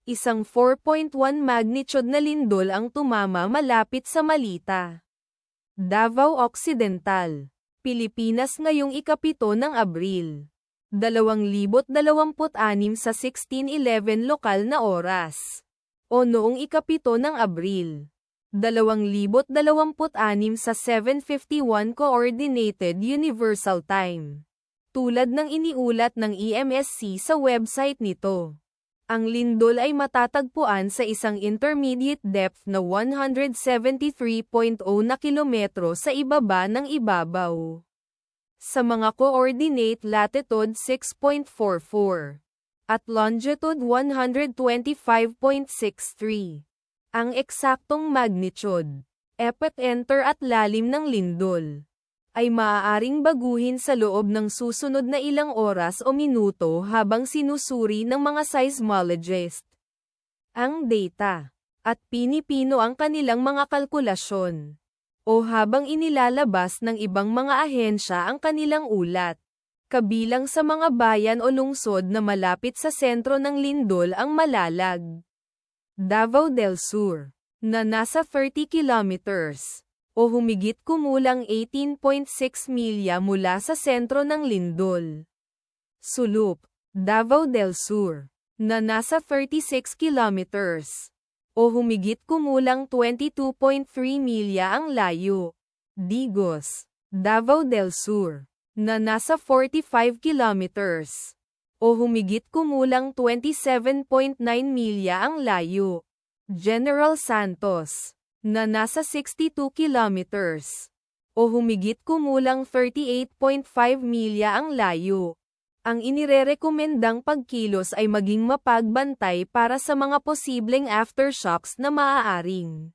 Isang 4.1 magnitude na lindol ang tumama malapit sa Malita, Davao Occidental, Pilipinas ngayong ika-7 ng Abril, 2026 sa 16:11 lokal na oras. O noong ika-7 ng Abril, 2026 sa 7:51 Coordinated Universal Time. Tulad ng iniulat ng EMSC sa website nito, ang lindol ay matatagpuan sa isang intermediate depth na 173.0 na kilometro sa ibaba ng ibabaw. Sa mga coordinate latitude 6.44 at longitude 125.63. Ang eksaktong magnitude, epicenter at lalim ng lindol ay maaaring baguhin sa loob ng susunod na ilang oras o minuto habang sinusuri ng mga seismologist ang data at pinipino ang kanilang mga kalkulasyon, o habang inilalabas ng ibang mga ahensya ang kanilang ulat. Kabilang sa mga bayan o lungsod na malapit sa sentro ng lindol ang Malalag, Davao del Sur, na nasa 30 kilometers o humigit kumulang 18.6 milya mula sa sentro ng lindol. Sulup, Davao del Sur, na nasa 36 kilometers o humigit kumulang 22.3 milya ang layo. Digos, Davao del Sur, na nasa 45 kilometers o humigit kumulang 27.9 milya ang layo. General Santos, na nasa 62 kilometers o humigit kumulang 38.5 milya ang layo. Ang inirerekomendang pagkilos ay maging mapagbantay para sa mga posibleng aftershocks na maaaring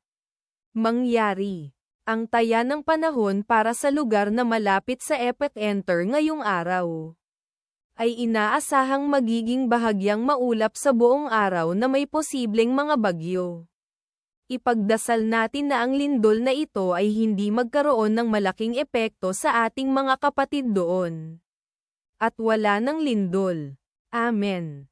mangyari. Ang taya ng panahon para sa lugar na malapit sa epicenter ngayong araw ay inaasahang magiging bahagyang maulap sa buong araw na may posibleng mga bagyo. Ipagdasal natin na ang lindol na ito ay hindi magkaroon ng malaking epekto sa ating mga kapatid doon. At wala ng lindol. Amen.